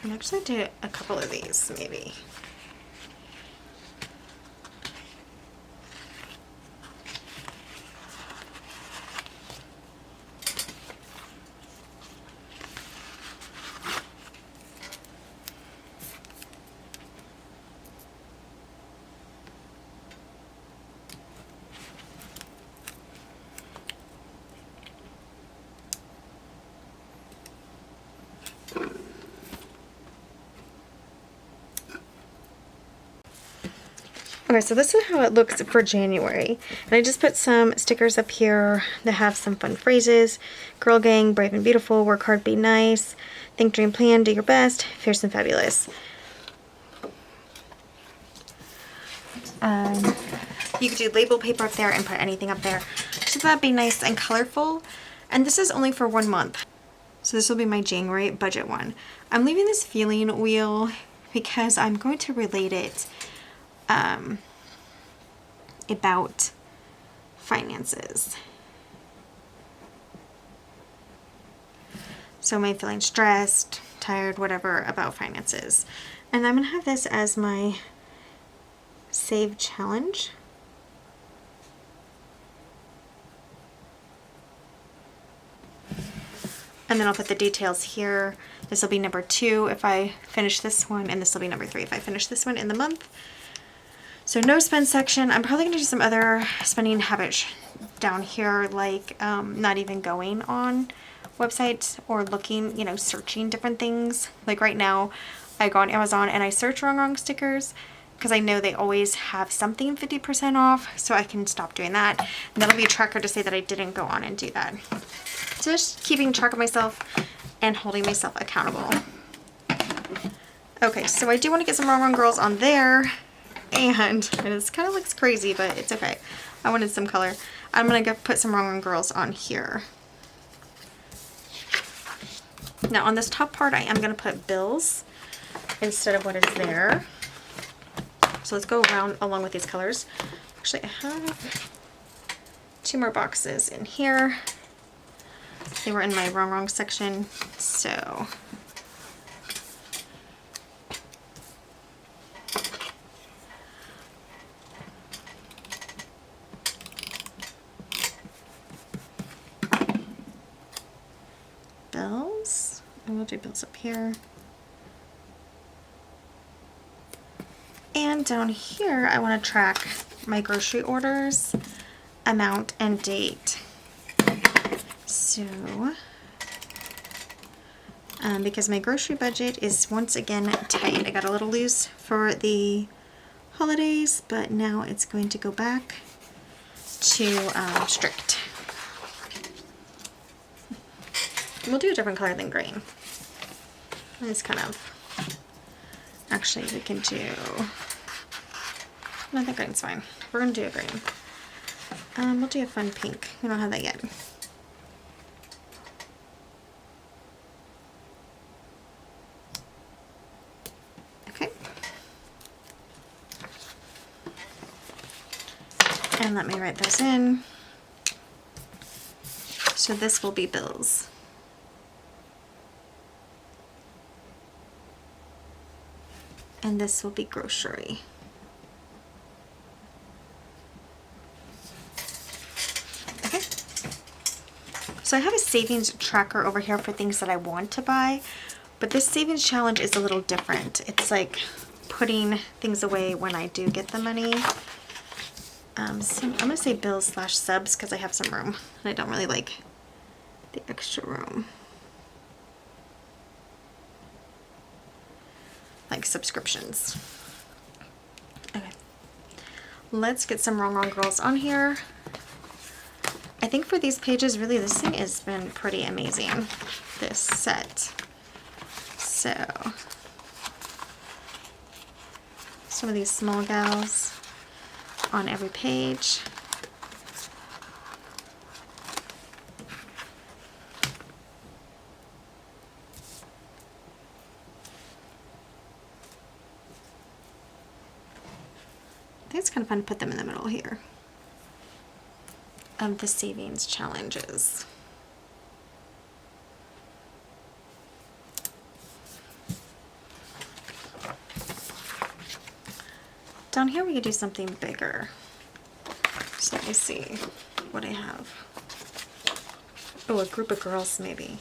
I'm actually do a couple of these maybe. Okay, so this is how it looks for January. And I just put some stickers up here that have some fun phrases. Girl gang, brave and beautiful, work hard, be nice, think, dream, plan, do your best, fierce and fabulous. You could do label paper up there and put anything up there. So that'd be nice and colorful. And this is only for 1 month. So this will be my January budget one. I'm leaving this feeling wheel because I'm going to relate it about finances. So am I feeling stressed, tired, whatever about finances? And I'm gonna have this as my save challenge. And then I'll put the details here. This will be number 2 if I finish this one, and this will be number 3 if I finish this one in the month. So no spend section. I'm probably gonna do some other spending habits down here, like not even going on websites or looking, you know, searching different things. Like right now, I go on Amazon and I search wrong stickers because I know they always have something 50% off, so I can stop doing that. And that'll be a tracker to say that I didn't go on and do that. So just keeping track of myself and holding myself accountable. Okay, so I do want to get some wrong girls on there. And this kind of looks crazy, but it's okay. I wanted some color. I'm going to put some wrong girls on here. Now on this top part, I am going to put bills instead of what is there. So let's go around along with these colors. Actually, I have 2 more boxes in here. They were in my wrong section, so bills. And we'll do bills up here. And down here, I want to track my grocery orders, amount, and date. So, because my grocery budget is once again tight. I got a little loose for the holidays, but now it's going to go back to strict. We'll do a different color than green. It's kind of, actually we can do, no, I think green's fine. We're going to do a green. We'll do a fun pink. We don't have that yet. Okay. And let me write those in. So this will be bills. And this will be grocery. Okay. So I have a savings tracker over here for things that I want to buy, but this savings challenge is a little different. It's like putting things away when I do get the money. So I'm gonna say bills / subs because I have some room and I don't really like the extra room. Like subscriptions. Okay. Let's get some wrong girls on here. I think for these pages, really this thing has been pretty amazing, this set. So, some of these small gals on every page. think it's kind of fun to put them in the middle here of the savings challenges. Down here we could do something bigger. So let me see what I have. Oh, a group of girls maybe.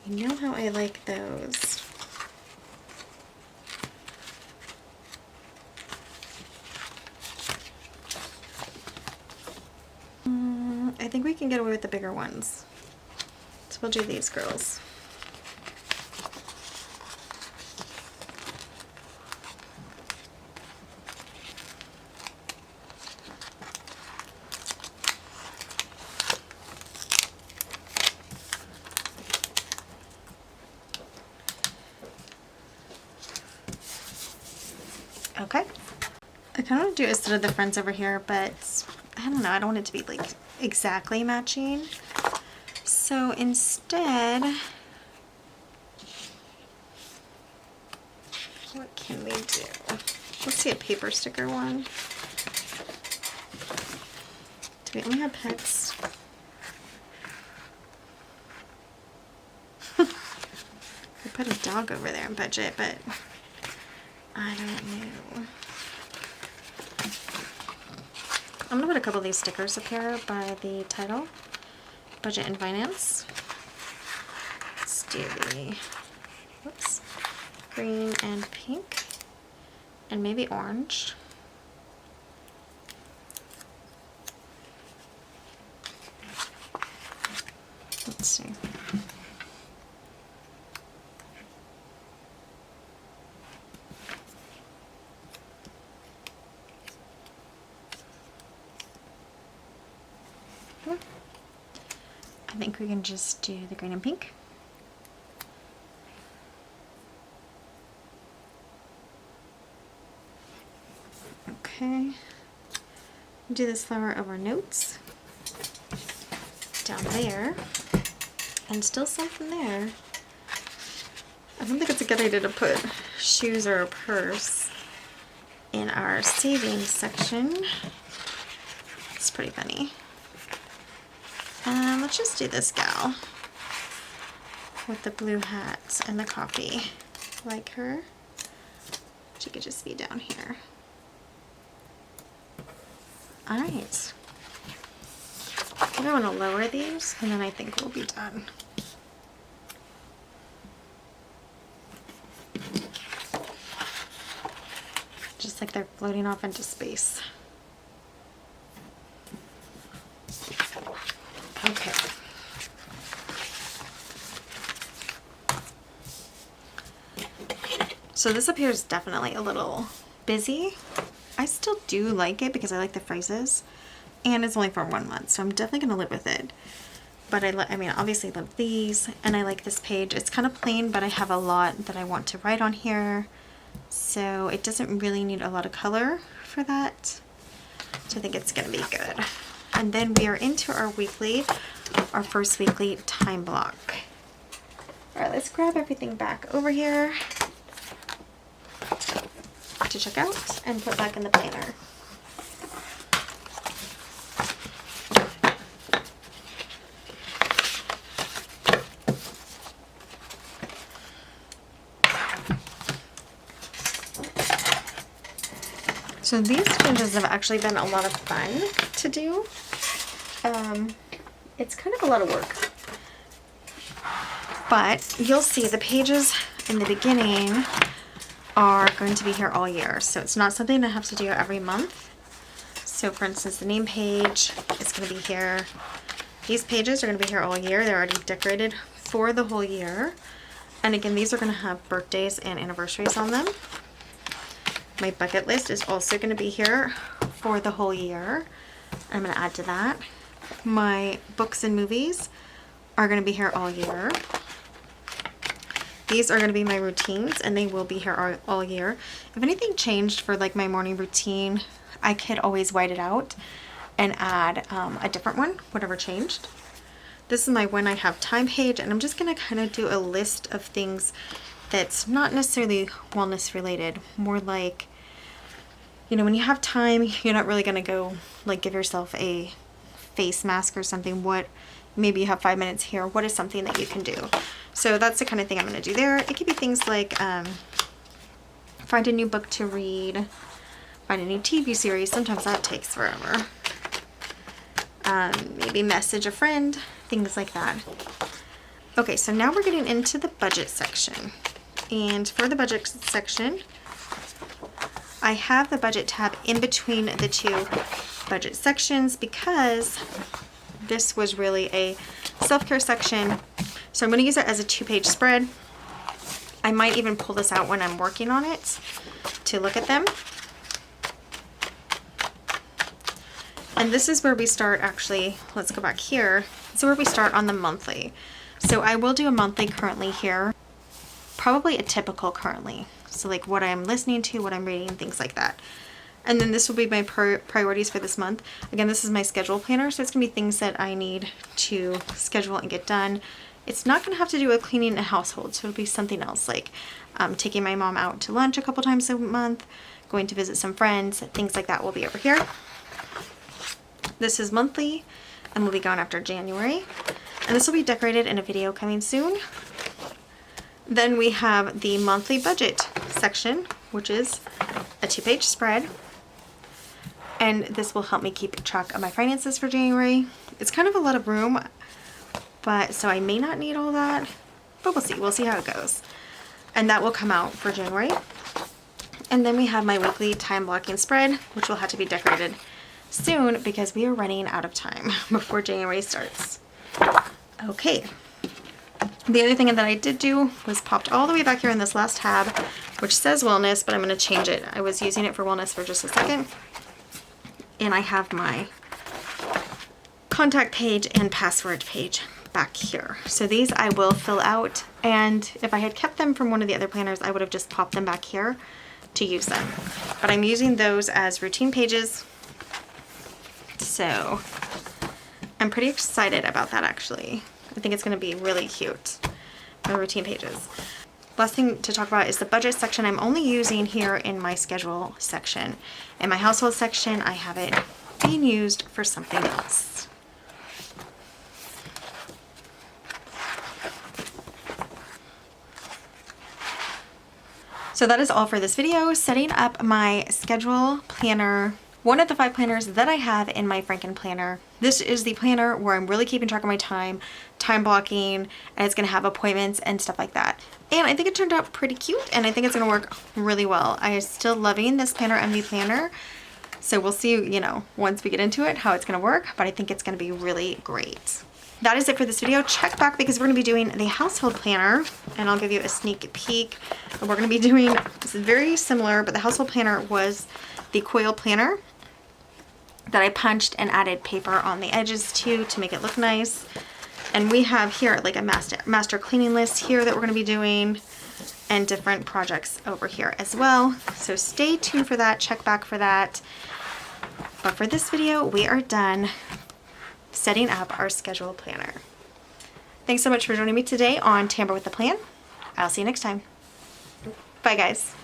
You know how I like those. I think we can get away with the bigger ones. So we'll do these girls. Okay. I kind of want to do it instead of the friends over here, but I don't know. I don't want it to be like exactly matching. So instead, what can we do? Let's see a paper sticker one. Do we only have pets? We put a dog over there in budget, but I don't know. I'm gonna put a couple of these stickers up here by the title, Budget and Finance. Let's do the, whoops, green and pink, and maybe orange. Let's see. I think we can just do the green and pink. Okay. Do this flower over notes. Down there. And still something there. I don't think it's a good idea to put shoes or a purse in our savings section. It's pretty funny. Let's just do this gal with the blue hat and the coffee. Like her. She could just be down here. Alright. I think I want to lower these and then I think we'll be done. Just like they're floating off into space. Okay. So this up here is definitely a little busy. I still do like it because I like the phrases, and it's only for 1 month, so I'm definitely gonna live with it. But I mean, obviously love these, and I like this page. It's kind of plain, but I have a lot that I want to write on here, so it doesn't really need a lot of color for that. So I think it's gonna be good. And then we are into our first weekly time block. All right, let's grab everything back over here to check out and put back in the planner. So these challenges have actually been a lot of fun to do. It's kind of a lot of work, but you'll see the pages in the beginning are going to be here all year. So it's not something I have to do every month. So for instance, the name page is going to be here. These pages are going to be here all year. They're already decorated for the whole year. And again, these are going to have birthdays and anniversaries on them. My bucket list is also going to be here for the whole year. I'm going to add to that. My books and movies are going to be here all year. These are going to be my routines, and they will be here all year. If anything changed for like my morning routine, I could always white it out and add a different one, whatever changed. This is my when I have time page, and I'm just going to kind of do a list of things that's not necessarily wellness related, more like you know, when you have time, you're not really gonna go like give yourself a face mask or something. What, maybe you have 5 minutes here, what is something that you can do? So that's the kind of thing I'm gonna do there. It could be things like find a new book to read, find a new TV series. Sometimes that takes forever. Maybe message a friend, things like that. Okay, so now we're getting into the budget section. And for the budget section, I have the budget tab in between the two budget sections because this was really a self-care section. So I'm going to use it as a 2-page spread. I might even pull this out when I'm working on it to look at them. And this is where we start, actually, let's go back here. So where we start on the monthly. So I will do a monthly currently here, probably a typical currently. So like what I'm listening to, what I'm reading, things like that. And then this will be my priorities for this month. Again, this is my schedule planner, so it's gonna be things that I need to schedule and get done. It's not gonna have to do with cleaning a household, so it'll be something else like taking my mom out to lunch a couple times a month, going to visit some friends, things like that will be over here. This is monthly and will be gone after January. And this will be decorated in a video coming soon. Then we have the monthly budget section, which is a 2-page spread. And this will help me keep track of my finances for January. It's kind of a lot of room, but so I may not need all that, but we'll see. We'll see how it goes. And that will come out for January. And then we have my weekly time blocking spread, which will have to be decorated soon because we are running out of time before January starts. Okay. The other thing that I did do was popped all the way back here in this last tab, which says wellness, but I'm going to change it. I was using it for wellness for just a second. And I have my contact page and password page back here. So these I will fill out, and if I had kept them from one of the other planners, I would have just popped them back here to use them. But I'm using those as routine pages. So I'm pretty excited about that actually. I think it's going to be really cute. My routine pages. Last thing to talk about is the budget section. I'm only using here in my schedule section. In my household section, I have it being used for something else. So that is all for this video, setting up my schedule planner, one of the 5 planners that I have in my frankenplanner. This is the planner where I'm really keeping track of my time blocking, and it's gonna have appointments and stuff like that. And I think it turned out pretty cute, and I think it's gonna work really well. I am still loving this Planner MV planner. So we'll see, you know, once we get into it, how it's gonna work, but I think it's gonna be really great. That is it for this video. Check back because we're gonna be doing the household planner, and I'll give you a sneak peek. We're gonna be doing, this is very similar, but the household planner was the coil planner that I punched and added paper on the edges to make it look nice. And we have here like a master cleaning list here that we're gonna be doing, and different projects over here as well. So stay tuned for that, check back for that. But for this video, we are done setting up our schedule planner. Thanks so much for joining me today on Tamper with the Plan. I'll see you next time. Bye guys.